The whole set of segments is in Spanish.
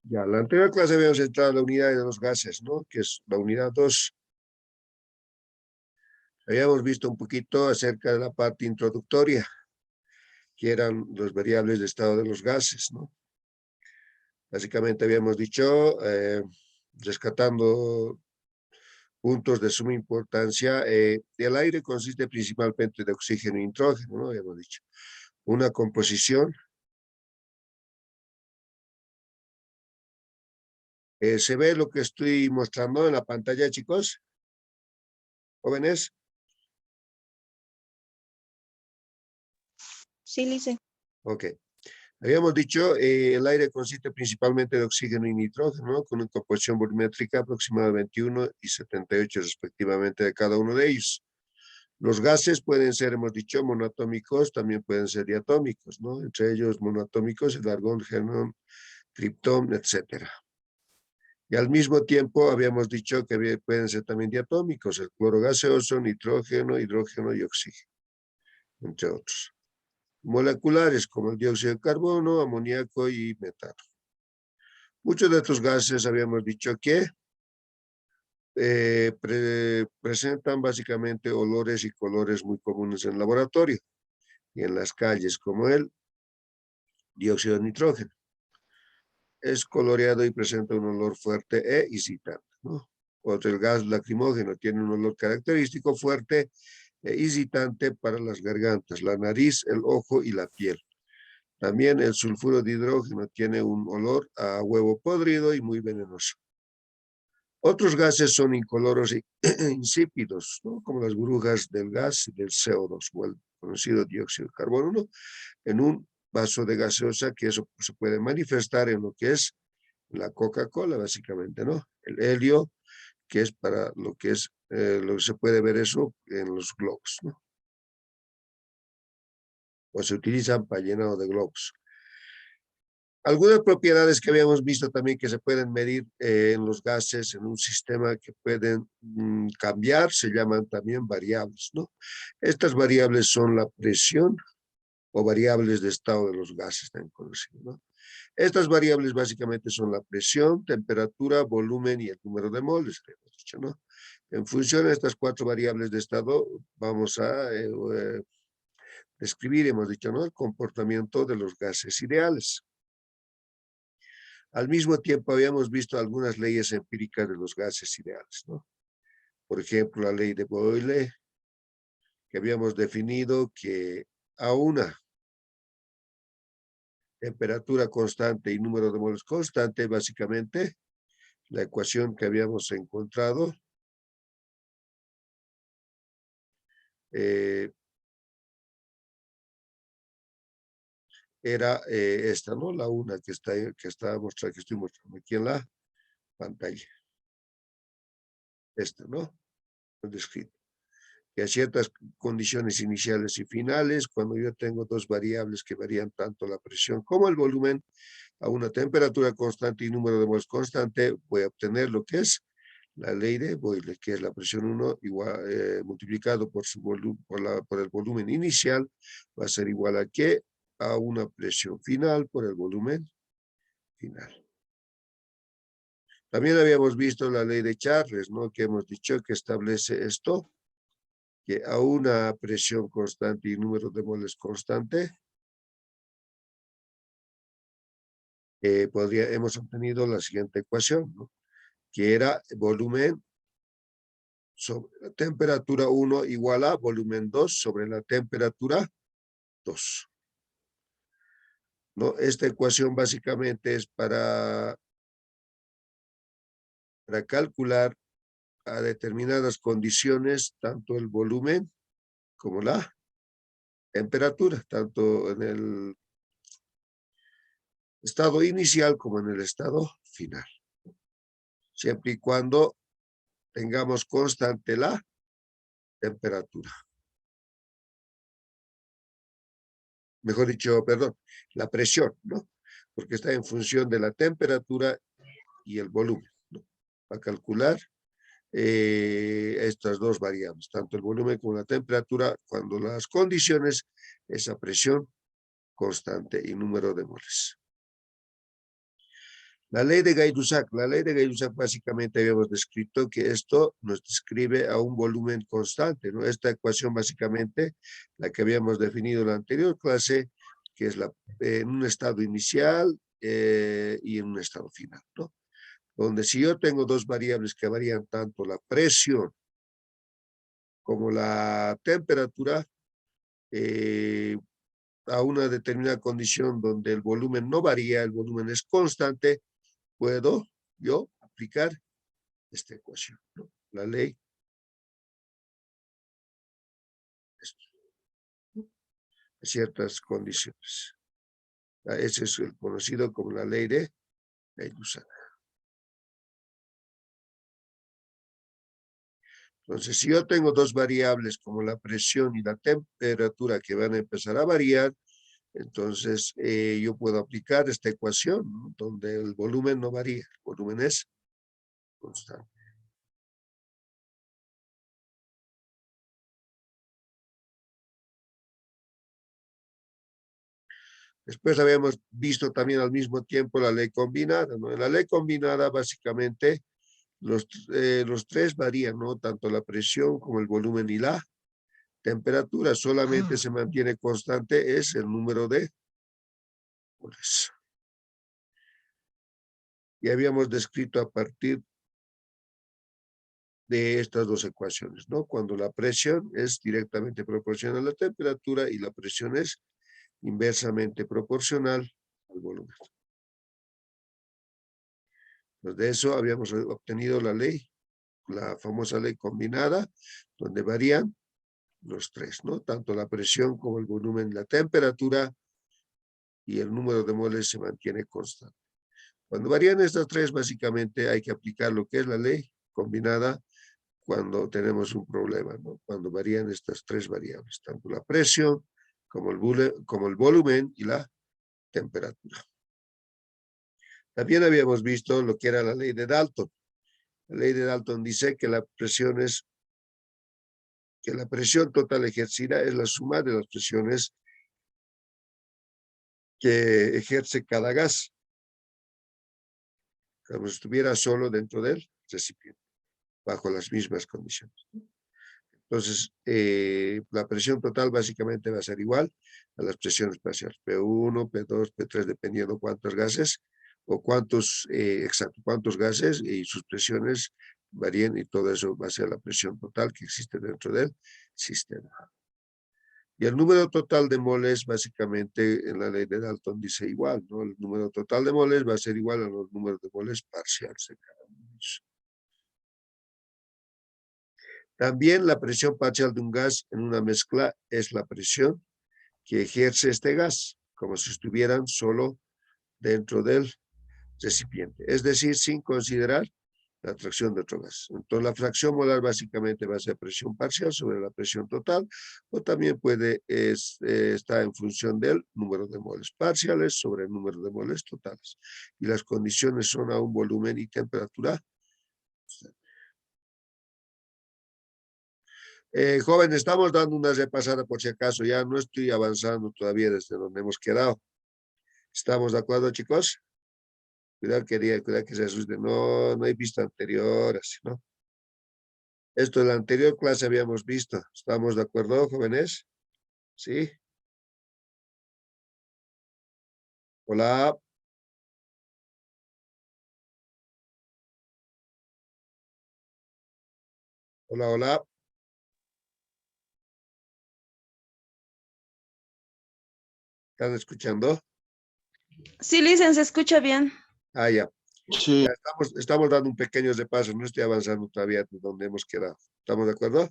Ya, la anterior clase habíamos entrado a la unidad de los gases, ¿no? Que es la unidad 2. Habíamos visto un poquito acerca de la parte introductoria, que eran las variables de estado de los gases, ¿no? Básicamente habíamos dicho, rescatando puntos de suma importancia, el aire consiste principalmente de oxígeno y nitrógeno, ¿no? Habíamos dicho. Una composición. ¿Se ve lo que estoy mostrando en la pantalla, chicos? ¿Jóvenes? Sí, Lice. Ok. Habíamos dicho, el aire consiste principalmente de oxígeno y nitrógeno, ¿no? Con una composición volumétrica aproximada de 21 y 78 respectivamente de cada uno de ellos. Los gases pueden ser, hemos dicho, monoatómicos, también pueden ser diatómicos, ¿no? Entre ellos monoatómicos, el argón, xenón, criptón, etcétera. Y al mismo tiempo habíamos dicho que pueden ser también diatómicos, el cloro gaseoso, nitrógeno, hidrógeno y oxígeno, entre otros. Moleculares como el dióxido de carbono, amoníaco y metano. Muchos de estos gases habíamos dicho que presentan básicamente olores y colores muy comunes en el laboratorio y en las calles, como el dióxido de nitrógeno. Es coloreado y presenta un olor fuerte e excitante, ¿no? Otro, el gas lacrimógeno, tiene un olor característico fuerte e excitante para las gargantas, la nariz, el ojo y la piel. También el sulfuro de hidrógeno tiene un olor a huevo podrido y muy venenoso. Otros gases son incoloros e insípidos, ¿no? Como las burbujas del gas y del CO2, o el conocido dióxido de carbono, ¿no? En un vaso de gaseosa, que eso se puede manifestar en lo que es la Coca-Cola, básicamente, ¿no? El helio, que es para lo que es, lo que se puede ver eso en los globos, ¿no? O se utilizan para llenado de globos. Algunas propiedades que habíamos visto también que se pueden medir en los gases en un sistema que pueden cambiar, se llaman también variables, ¿no? Estas variables son la presión o variables de estado de los gases, también conocidos, ¿no? Estas variables básicamente son la presión, temperatura, volumen y el número de moles, hemos dicho, ¿no? En función de estas 4 variables de estado, vamos a describir, hemos dicho, ¿no? El comportamiento de los gases ideales. Al mismo tiempo, habíamos visto algunas leyes empíricas de los gases ideales, ¿no? Por ejemplo, la ley de Boyle, que habíamos definido que a una temperatura constante y número de moles constante, básicamente, la ecuación que habíamos encontrado era esta, ¿no? La una que estoy mostrando aquí en la pantalla. Esta, ¿no? Descrito. Que a ciertas condiciones iniciales y finales, cuando yo tengo dos variables que varían tanto la presión como el volumen, a una temperatura constante y número de moles constante, voy a obtener lo que es la ley de Boyle, que es la presión 1 igual, multiplicado por, por el volumen inicial, va a ser igual a qué? A una presión final por el volumen final. También habíamos visto la ley de Charles, ¿no? Que hemos dicho que establece esto, que a una presión constante y número de moles constante, hemos obtenido la siguiente ecuación, ¿no? Que era volumen sobre la temperatura 1 igual a volumen 2 sobre la temperatura 2. ¿No? Esta ecuación básicamente es para calcular a determinadas condiciones tanto el volumen como la temperatura, tanto en el estado inicial como en el estado final, siempre y cuando tengamos constante la temperatura. Mejor dicho, perdón, la presión, ¿no? Porque está en función de la temperatura y el volumen, ¿no? Para calcular estas dos variables, tanto el volumen como la temperatura, cuando las condiciones, esa presión constante y número de moles. La ley de Gay-Lussac básicamente habíamos descrito que esto nos describe a un volumen constante, ¿no? Esta ecuación básicamente, la que habíamos definido en la anterior clase, que es en un estado inicial y en un estado final, ¿no? Donde si yo tengo dos variables que varían tanto la presión como la temperatura, a una determinada condición donde el volumen no varía, el volumen es constante, puedo yo aplicar esta ecuación, ¿no? La ley de ciertas condiciones. Ese es el conocido como la ley de Gay-Lussac. Entonces, si yo tengo dos variables como la presión y la temperatura que van a empezar a variar, entonces yo puedo aplicar esta ecuación, ¿no? Donde el volumen no varía, el volumen es constante. Después habíamos visto también al mismo tiempo la ley combinada, ¿no? En la ley combinada básicamente los tres varían, ¿no? Tanto la presión como el volumen y la temperatura. Solamente se mantiene constante es el número de moles. Y habíamos descrito a partir de estas dos ecuaciones, ¿no? Cuando la presión es directamente proporcional a la temperatura y la presión es inversamente proporcional al volumen. Pues de eso habíamos obtenido la ley, la famosa ley combinada, donde varían los tres, ¿no? Tanto la presión como el volumen, la temperatura y el número de moles se mantiene constante. Cuando varían estas tres, básicamente hay que aplicar lo que es la ley combinada cuando tenemos un problema, ¿no? Cuando varían estas tres variables, tanto la presión como el volumen y la temperatura. También habíamos visto lo que era la ley de Dalton. La ley de Dalton dice que la presión total ejercida es la suma de las presiones que ejerce cada gas, como si estuviera solo dentro del recipiente, bajo las mismas condiciones. Entonces, la presión total básicamente va a ser igual a las presiones parciales, P1, P2, P3, dependiendo cuántos gases o cuántos gases y sus presiones varían, y todo eso va a ser la presión total que existe dentro del sistema. Y el número total de moles, básicamente, en la ley de Dalton dice igual, ¿no? El número total de moles va a ser igual a los números de moles parciales de cada uno de ellos. También la presión parcial de un gas en una mezcla es la presión que ejerce este gas, como si estuvieran solo dentro del recipiente, es decir, sin considerar la atracción de otro gas. Entonces, la fracción molar básicamente va a ser presión parcial sobre la presión total, o también puede estar en función del número de moles parciales sobre el número de moles totales. Y las condiciones son a un volumen y temperatura. Joven, estamos dando una repasada por si acaso, ya no estoy avanzando todavía desde donde hemos quedado. ¿Estamos de acuerdo, chicos? Cuidado que se asuste. No, no hay visto anterior, así, ¿no? Esto en la anterior clase habíamos visto. ¿Estamos de acuerdo, jóvenes? ¿Sí? Hola. Hola, hola. ¿Están escuchando? Sí, Licen, se escucha bien. Ah, ya. Sí, Ya estamos dando un pequeño repaso. No estoy avanzando todavía de donde hemos quedado. ¿Estamos de acuerdo?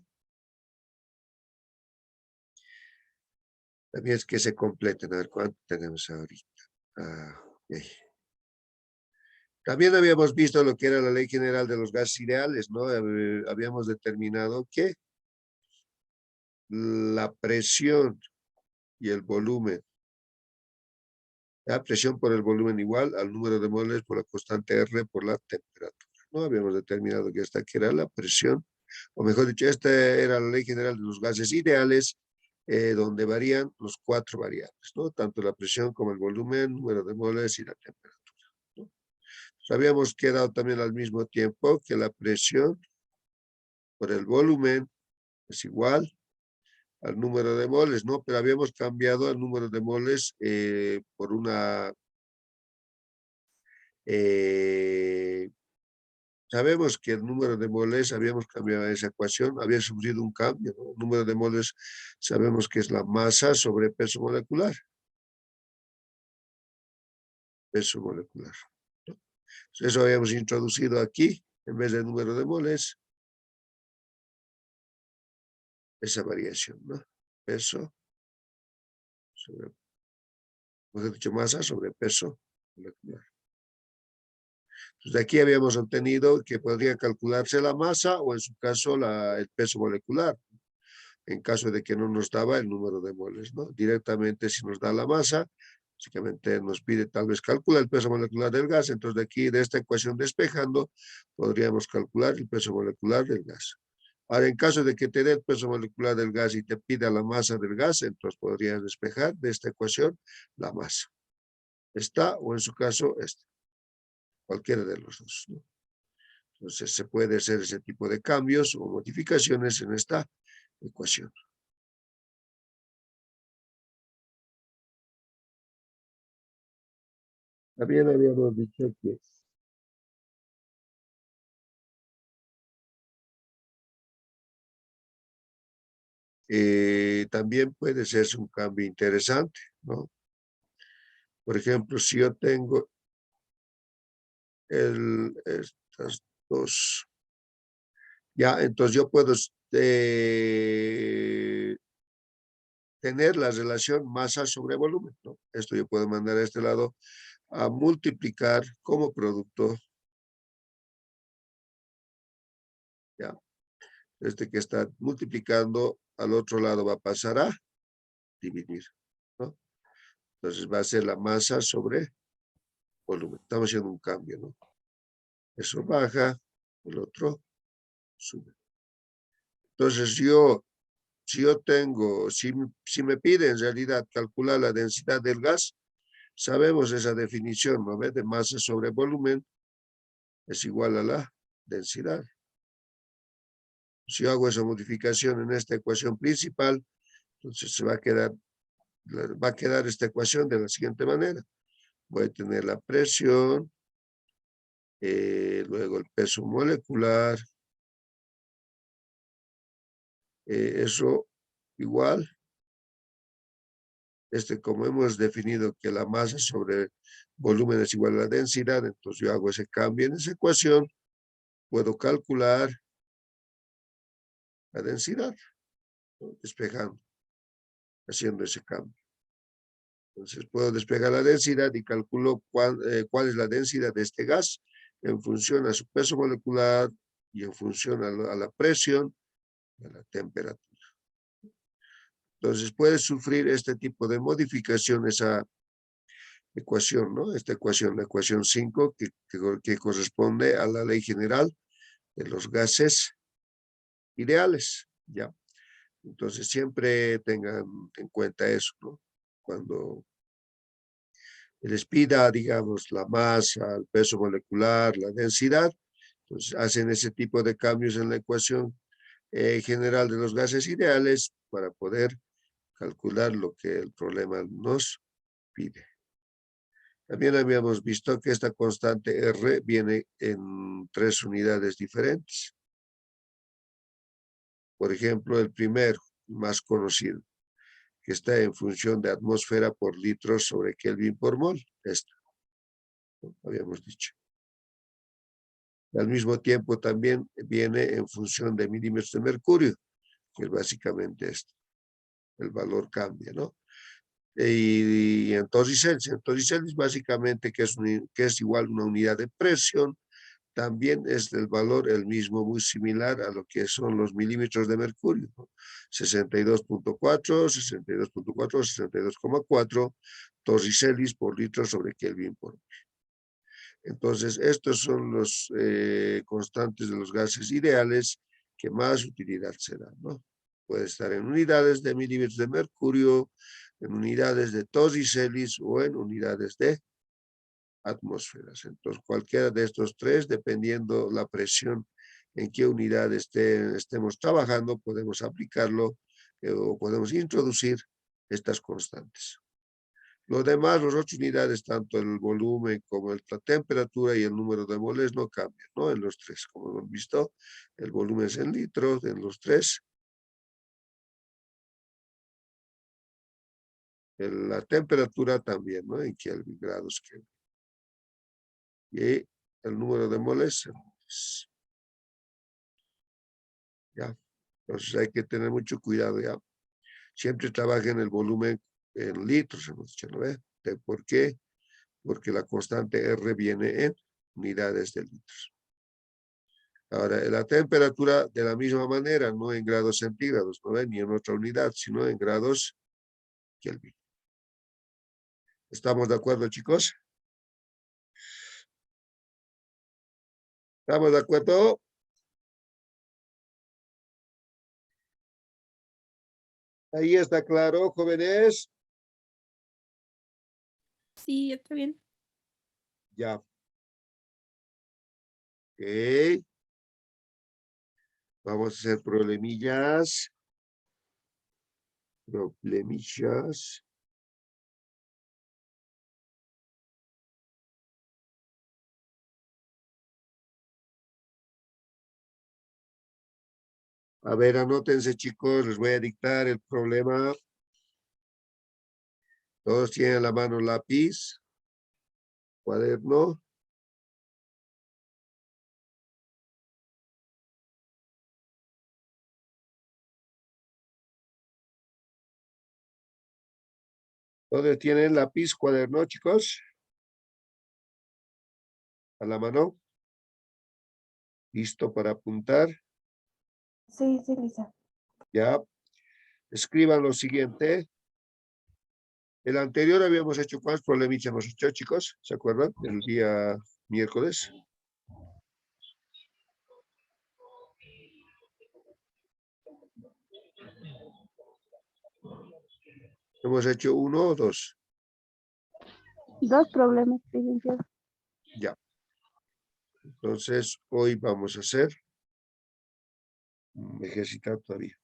También es que se completen. A ver cuánto tenemos ahorita. Ah, ok. También habíamos visto lo que era la ley general de los gases ideales, ¿no? Habíamos determinado que la presión y el volumen, la presión por el volumen igual al número de moles por la constante R por la temperatura, ¿no? Habíamos determinado que esta que era la presión, o mejor dicho, esta era la ley general de los gases ideales, donde varían los cuatro variables, ¿no? Tanto la presión como el volumen, número de moles y la temperatura, ¿no? Habíamos quedado también al mismo tiempo que la presión por el volumen es igual al número de moles, ¿no? Pero habíamos cambiado el número de moles por una... sabemos que el número de moles, habíamos cambiado esa ecuación, había sufrido un cambio, ¿no? El número de moles sabemos que es la masa sobre peso molecular. Peso molecular, ¿no? Eso habíamos introducido aquí, en vez del número de moles, esa variación, ¿no? Peso sobre, mejor dicho, masa sobre peso molecular. Entonces, de aquí habíamos obtenido que podría calcularse la masa o en su caso el peso molecular, en caso de que no nos daba el número de moles, ¿no? Directamente si nos da la masa, básicamente nos pide tal vez calcular el peso molecular del gas, entonces de aquí, de esta ecuación despejando, podríamos calcular el peso molecular del gas. Ahora, en caso de que te dé el peso molecular del gas y te pida la masa del gas, entonces podrías despejar de esta ecuación la masa. Esta o en su caso esta. Cualquiera de los dos, ¿no? Entonces se puede hacer ese tipo de cambios o modificaciones en esta ecuación. También habíamos dicho que también puede ser un cambio interesante, ¿no? Por ejemplo, si yo tengo estas dos, ya, entonces yo puedo tener la relación masa sobre volumen, ¿no? Esto yo puedo mandar a este lado a multiplicar como producto, ¿ya? Este que está multiplicando al otro lado va a pasar a dividir, ¿no? Entonces va a ser la masa sobre volumen. Estamos haciendo un cambio, ¿no? Eso baja, el otro sube. Entonces si me pide en realidad calcular la densidad del gas, sabemos esa definición, ¿no? De masa sobre volumen es igual a la densidad. Si yo hago esa modificación en esta ecuación principal, entonces va a quedar esta ecuación de la siguiente manera. Voy a tener la presión, luego el peso molecular, eso igual, como hemos definido que la masa sobre volumen es igual a la densidad, entonces yo hago ese cambio en esa ecuación, puedo calcular la densidad, ¿no? Despejando, haciendo ese cambio. Entonces puedo despegar la densidad y calculo cuál es la densidad de este gas en función a su peso molecular y en función a la presión y a la temperatura. Entonces puede sufrir este tipo de modificación esa ecuación, ¿no? Esta ecuación, la ecuación 5, que corresponde a la ley general de los gases ideales, ¿ya? Entonces siempre tengan en cuenta eso, ¿no? Cuando les pida, digamos, la masa, el peso molecular, la densidad, entonces hacen ese tipo de cambios en la ecuación general de los gases ideales para poder calcular lo que el problema nos pide. También habíamos visto que esta constante R viene en 3 unidades diferentes. Por ejemplo, el primero, más conocido, que está en función de atmósfera por litro sobre Kelvin por mol. Esto, ¿no? Habíamos dicho. Al mismo tiempo también viene en función de milímetros de mercurio, que es básicamente esto. El valor cambia, ¿no? Y en Torricelli básicamente que es igual a una unidad de presión, también es el valor el mismo, muy similar a lo que son los milímetros de mercurio, ¿no? 62.4, 62.4, 62,4 torricellis por litro sobre Kelvin por mol. Entonces, estos son los constantes de los gases ideales que más utilidad se dan, ¿no? Puede estar en unidades de milímetros de mercurio, en unidades de torricellis o en unidades de atmósferas. Entonces, cualquiera de estos tres, dependiendo la presión en qué unidad estemos trabajando, podemos aplicarlo o podemos introducir estas constantes. Lo demás, las 8 unidades, tanto el volumen como la temperatura y el número de moles no cambian, ¿no? En los tres, como hemos visto, el volumen es en litros en los tres. La temperatura también, ¿no? En Kelvin, grados Kelvin. Y el número de moles, ya. Entonces hay que tener mucho cuidado, ya. Siempre trabaja en el volumen en litros, hemos dicho, ¿no ve? ¿Por qué? Porque la constante R viene en unidades de litros. Ahora, la temperatura de la misma manera, no en grados centígrados, ¿no ven? Ni en otra unidad, sino en grados Kelvin. ¿Estamos de acuerdo, chicos? ¿Estamos de acuerdo? Ahí está claro, jóvenes. Sí, está bien. Ya. Ok. Vamos a hacer problemillas. Problemillas. A ver, anótense, chicos. Les voy a dictar el problema. Todos tienen a la mano lápiz, cuaderno. Todos tienen lápiz, cuaderno, chicos. A la mano. Listo para apuntar. Sí, sí, Lisa. Ya. Escriban lo siguiente. El anterior habíamos hecho, ¿cuántos problemitas hemos hecho, chicos? ¿Se acuerdan? El día miércoles. ¿Hemos hecho uno o dos? 2 problemas, licenciado. Ya. Entonces, hoy vamos a hacer ejercitar todavía.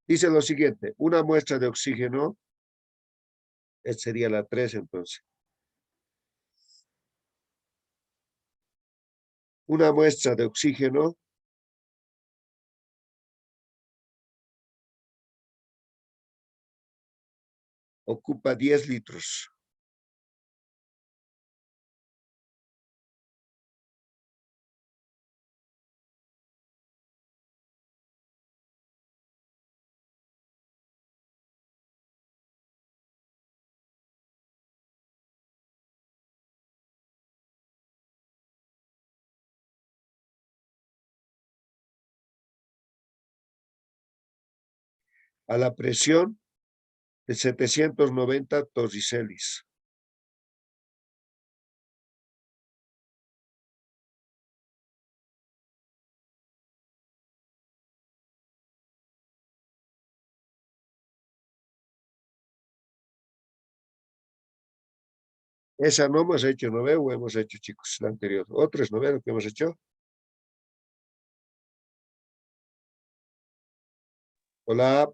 Dice lo siguiente, una muestra de oxígeno, esta sería la 3 entonces. Una muestra de oxígeno ocupa 10 litros. A la presión de 790 torricelis. Esa no hemos hecho, ¿no veo? Hemos hecho, chicos, la anterior. Otros, ¿no veo lo que hemos hecho? Hola.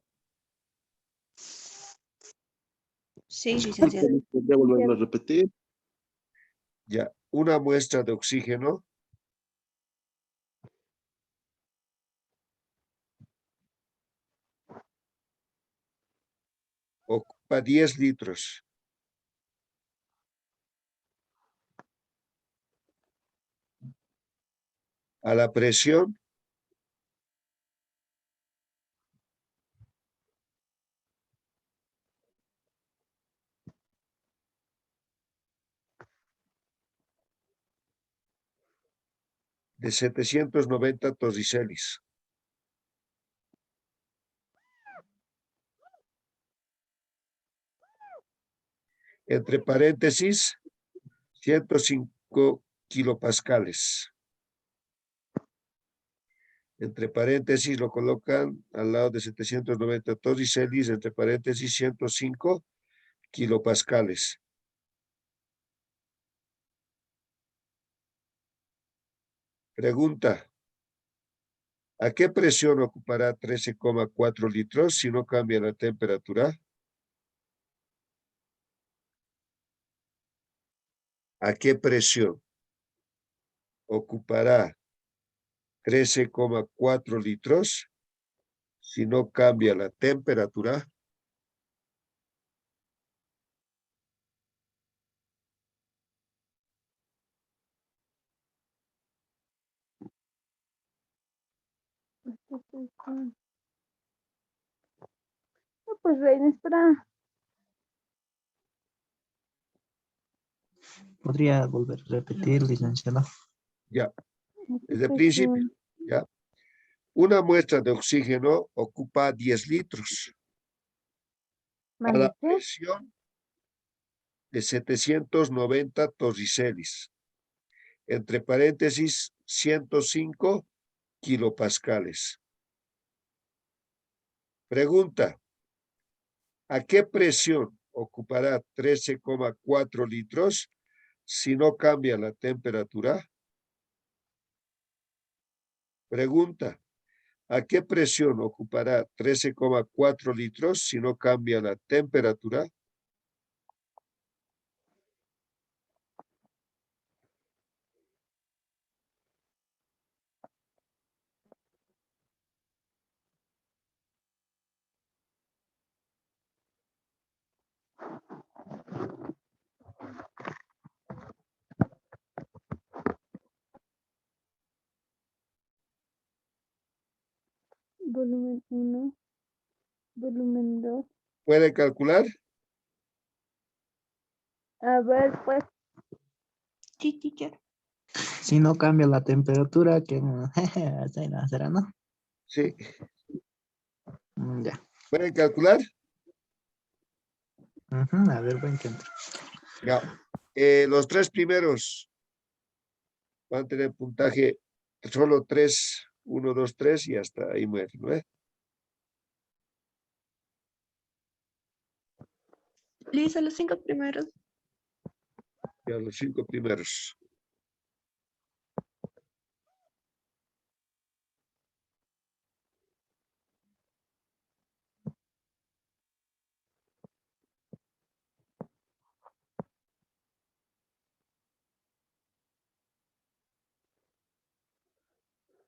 Sí, licenciado. ¿Podría volverlo a repetir? Ya, una muestra de oxígeno ocupa 10 litros. A la presión de 790 torricelis. Entre paréntesis, 105 kilopascales. Entre paréntesis lo colocan al lado de 790 torricelis, entre paréntesis 105 kilopascales. Pregunta. ¿A qué presión ocupará 13,4 litros si no cambia la temperatura? ¿A qué presión ocupará 13,4 litros si no cambia la temperatura? No, pues Reina, espera. ¿Podría volver a repetir, licenciada? Ya, ¿A qué desde el principio, presión? ya. Una muestra de oxígeno ocupa 10 litros a la ¿Mande qué? presión de 790 torricelis, entre paréntesis 105 kilopascales. Pregunta, ¿a qué presión ocupará 13,4 litros si no cambia la temperatura? Pregunta, ¿a qué presión ocupará 13,4 litros si no cambia la temperatura? Volumen 1, volumen 2. ¿Puede calcular? A ver, pues, Sí, teacher. Si no cambia la temperatura, que será, ¿no? Sí. Ya. ¿Puede calcular? Ujú, a ver, buen intento. Ya. Los tres primeros van a tener puntaje solo 3, 1, 2, 3 y hasta ahí muere, ¿no es? Lisa, los 5 primeros. Ya los 5 primeros.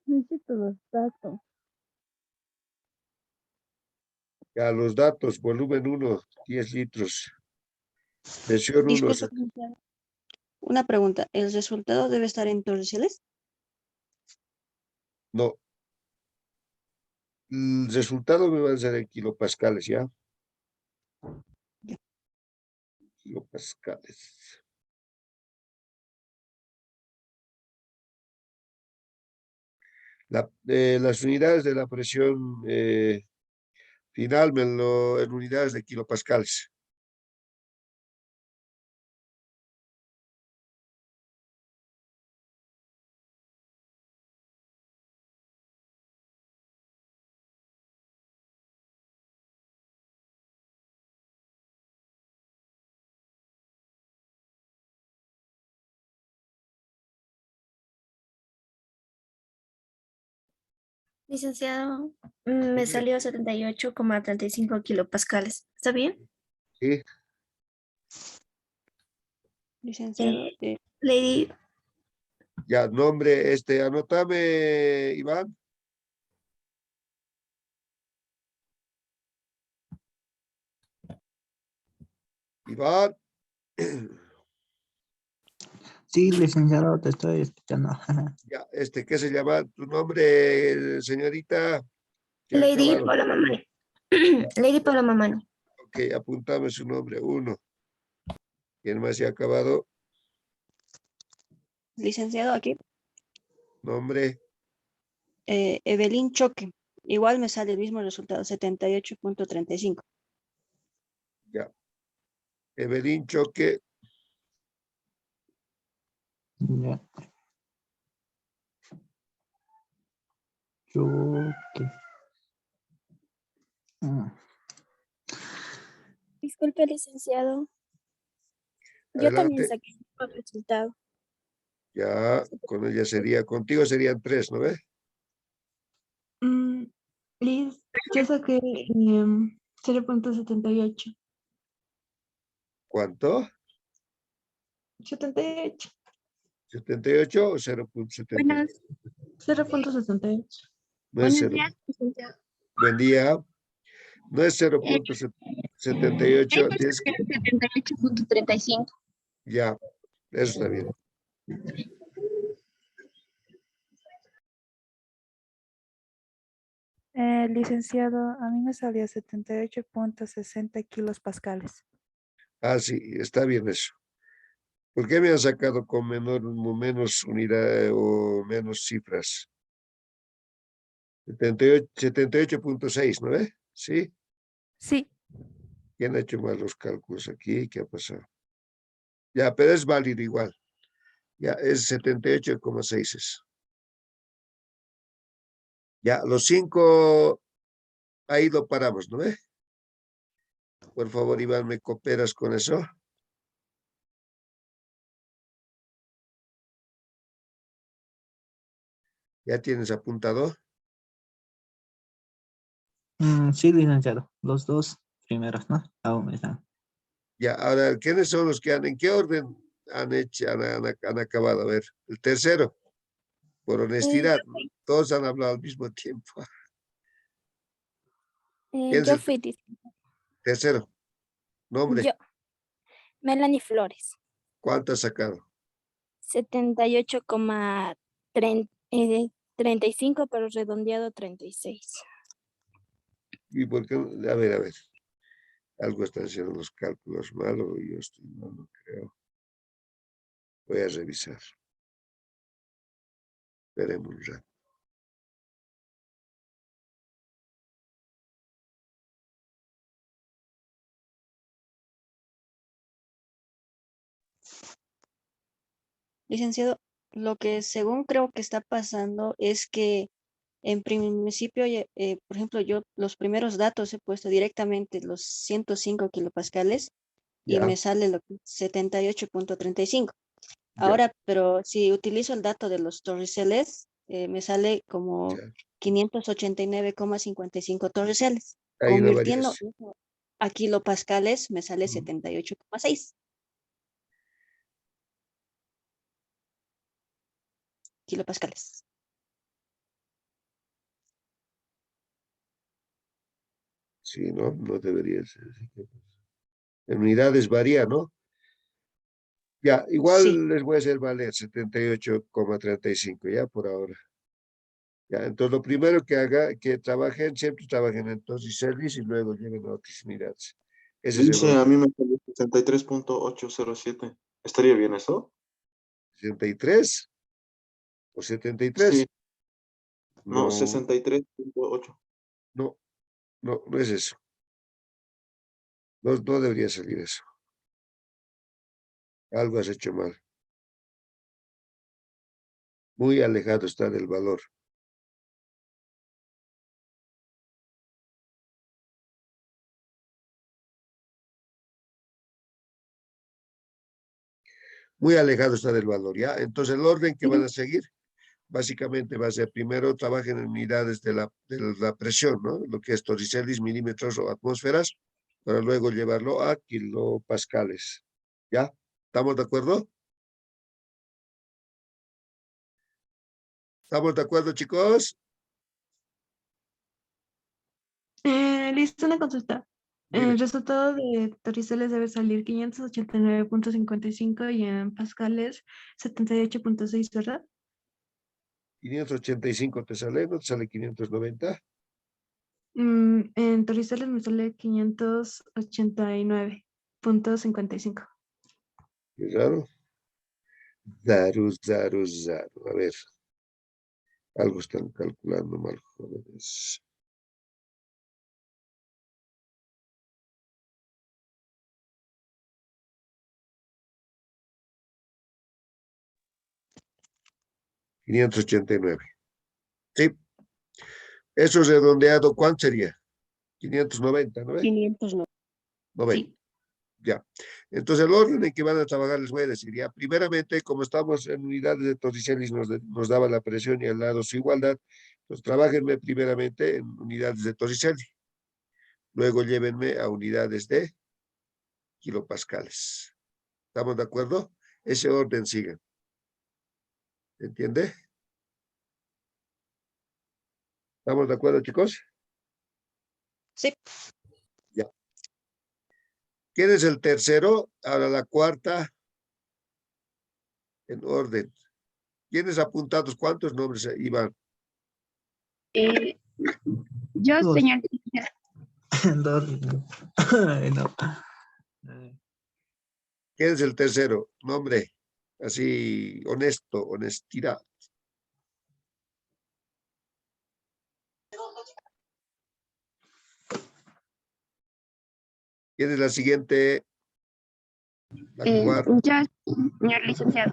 necesito los datos. Ya los datos, volumen 1, 10 litros. Presión 1, Disculpa, licenciado. Una pregunta. ¿El resultado debe estar en torriceles? no. El resultado me va a ser en kilopascales, ¿ya? Ya. Kilopascales. Las unidades de la presión final en unidades de kilopascales. Licenciado, me Dime. salió 78,35 kilopascales. ¿Está bien? Sí, Licenciado, Lady, ya, nombre, anótame, Iván. Iván, Sí, licenciado, te estoy escuchando. ya, ¿qué se llama tu nombre, señorita? ¿Qué ha Lady acabado? Palomamani. Lady Palomamani. Ok, apuntame su nombre, 1. ¿Quién más se ha acabado? Licenciado, aquí. Nombre, Evelyn Choque. Igual me sale el mismo resultado, 78,35. ya. Evelyn Choque, Ya. Choque. Mm. Disculpe, licenciado. Yo también adelante. saqué el resultado. Ya, con ella sería, contigo serían 3, ¿no ves? Liz, yo saqué 0.78. ¿Cuánto? 78. 78 o 0.78. Buenas, 0.78. No es buenos 0. días, licenciado. Buen día. No es Eh, 0.78. Tienes que, 78.35. ya, eso está bien. Licenciado, a mí me salía 78.60 kilos pascales. Ah, sí, está bien eso. ¿Por qué me han sacado con menos unidad o menos cifras? 78.6, ¿no ves? Sí. Sí, ¿Quién ha hecho mal los cálculos aquí? ¿Qué ha pasado? Ya, pero es válido igual. Ya, es 78,6 es. Ya, los 5, ahí lo paramos, ¿no ves? Por favor, Iván, ¿me cooperas con eso? ¿Ya tienes apuntado? Sí, licenciado. Los dos primeros, ¿no? Aún están. Ya, ahora, ¿quiénes son los que en qué orden han hecho, han acabado? A ver, el tercero, por honestidad, todos han hablado al mismo tiempo. ¿Quién es Yo el fui, tercero? Nombre, yo, Melanie Flores, ¿cuánto has sacado? 78,35, pero redondeado 36. ¿Y por qué? A ver, algo están haciendo los cálculos mal o yo estoy mal, no creo. Voy a revisar. Esperemos un rato. Licenciado, lo que según creo que está pasando es que en principio, por ejemplo, yo los primeros datos he puesto directamente los 105 kilopascales y Ya, me sale lo que 78.35. ya, Ahora, pero si utilizo el dato de los torriceles, me sale como ya. 589,55 torriceles. Hay una Convirtiendo variación. eso a kilopascales, me sale Mm. 78,6 kilopascales. Sí, no, no debería ser así. En unidades varía, ¿no? Ya, Sí, igual les voy a hacer valer 78,35, ya por ahora. Ya, entonces lo primero que haga, que trabajen, siempre trabajen en dosis service y luego lleven a otras unidades. Ese es el Dice, a orden. mí me salió 63.807. ¿Estaría bien eso? 63 o 73. Sí, no, No, 63.8. no, no es eso. No, no debería salir eso. Algo has hecho mal. Muy alejado está del valor. Muy alejado está del valor, ¿ya? Entonces el orden que van a seguir básicamente va a ser primero trabajen en unidades de la presión, ¿no? Lo que es torricelis, milímetros o atmósferas, para luego llevarlo a kilopascales. ¿Ya? ¿Estamos de acuerdo? ¿Estamos de acuerdo, chicos? Listo, una consulta. Dime, El resultado de torriceles debe salir 589.55 y en pascales 78.6, ¿verdad? 585 te sale, ¿no te sale 590? En torriceles me sale 589.55. Qué raro. Zaru. A ver, algo están calculando mal, jóvenes. $589. Sí, eso es redondeado, ¿cuánto sería? 590, ¿no ve? 500 no. 90. Sí, Ya. Entonces, el orden en que van a trabajar les voy a decir, ya, primeramente, como estamos en unidades de Torricelli, nos daba la presión y al lado su igualdad, pues trabajenme primeramente en unidades de Torricelli. Luego llévenme a unidades de kilopascales. ¿Estamos de acuerdo? Ese orden sigan. ¿Entiende? ¿Estamos de acuerdo, chicos? Sí. Ya. ¿Quién es el tercero? Ahora la cuarta. En orden. ¿Tienes apuntados cuántos nombres, Iván? Yo, Dos. señor. Dos. Ay, no. ¿Quién es el tercero? Nombre. Así, honesto, honestidad. ¿Quién es la siguiente? La cuarta. Yo, señor licenciado.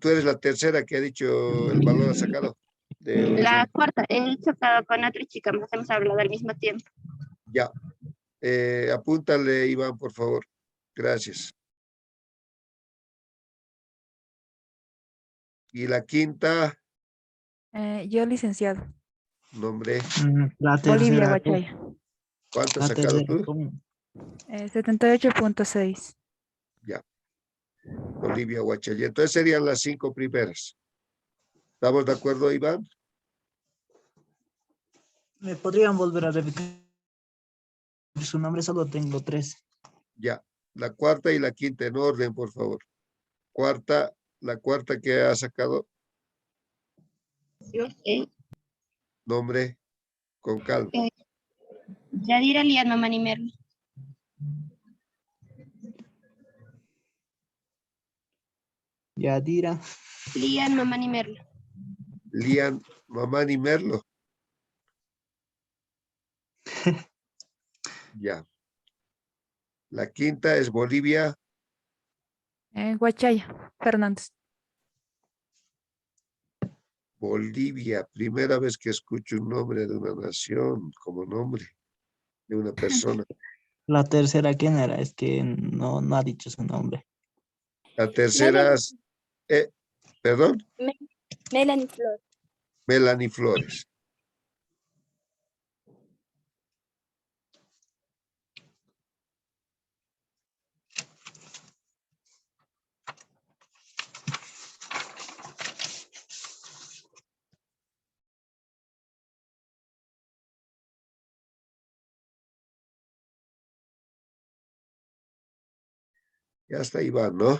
Tú eres la tercera que ha dicho el valor ha sacado. La cuarta, he chocado con otra chica, más hemos hablado al mismo tiempo. Ya. Apúntale, Iván, por favor. Gracias. Y la quinta, Yo, licenciado. nombre. La Bolivia, tercera. Guachaya. ¿Cuánto has La sacado tercera. tú? ¿Cómo? 78.6. Ya. Bolivia, Huachalla. Entonces serían las 5 primeras. ¿Estamos de acuerdo, Iván? ¿Me podrían volver a repetir su nombre? Solo tengo 3. Ya. La cuarta y la quinta en orden, por favor. La cuarta que ha sacado, Yo, nombre con calma. Yadira Liano Manimerlo. Yadira. Liano Manimerlo. Lian Mamani Merlo. Ya. La quinta es Bolivia. Guachaya, Fernández. Bolivia. Primera vez que escucho un nombre de una nación como nombre de una persona. La tercera, ¿quién era? Es que no ha dicho su nombre. La tercera es, perdón, Melanie Flor. Melanie Flores. Ya está Iván, ¿no?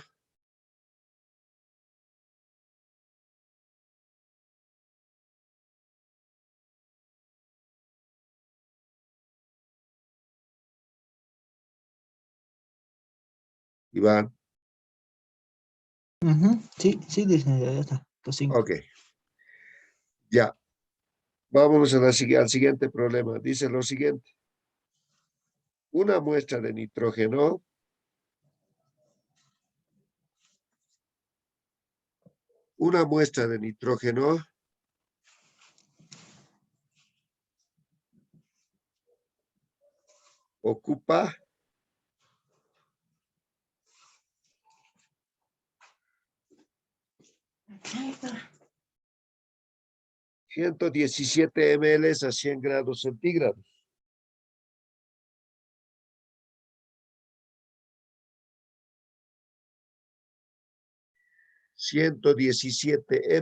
Iván. Sí, sí, licenciado, ya está. Los 5. Ok. Ya. Vámonos a al siguiente problema. Dice lo siguiente. Una muestra de nitrógeno ocupa 117 ml a 100 grados centígrados.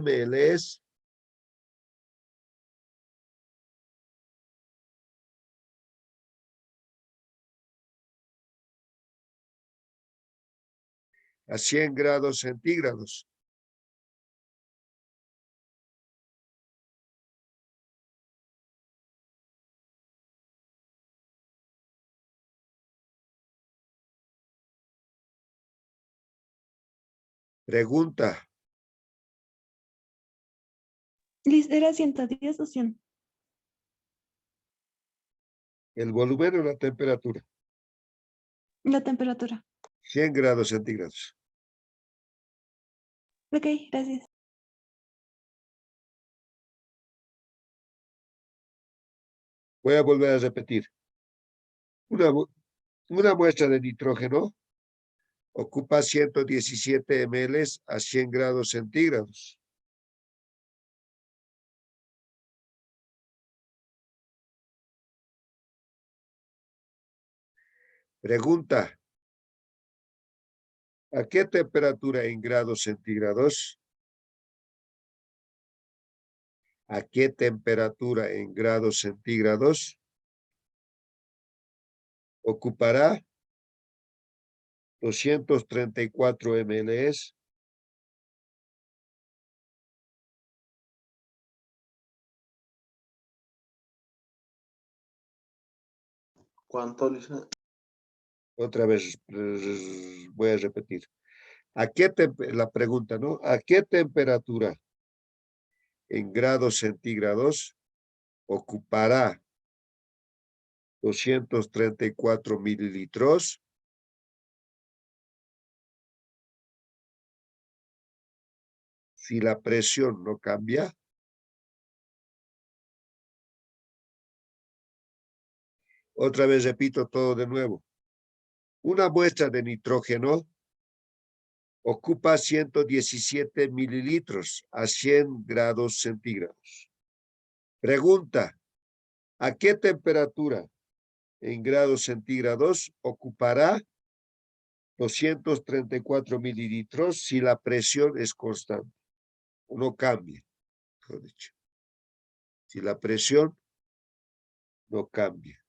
ml a 100 grados centígrados. Pregunta. Liz, ¿era 110 o 100? ¿El volumen o la temperatura? La temperatura. 100 grados centígrados. Ok, gracias. Voy a volver a repetir. Una muestra de nitrógeno ocupa 117 ml a 100 grados centígrados. Pregunta. ¿A qué temperatura en grados centígrados? ¿A qué temperatura en grados centígrados ocupará 234 ml? ¿Cuánto, Lisa? Otra vez voy a repetir. La pregunta, ¿no? ¿A qué temperatura en grados centígrados ocupará 234 mililitros si la presión no cambia? Otra vez repito todo de nuevo. Una muestra de nitrógeno ocupa 117 mililitros a 100 grados centígrados. Pregunta, ¿a qué temperatura en grados centígrados ocupará 234 mililitros si la presión es constante? O no cambia, mejor dicho. Si la presión no cambia.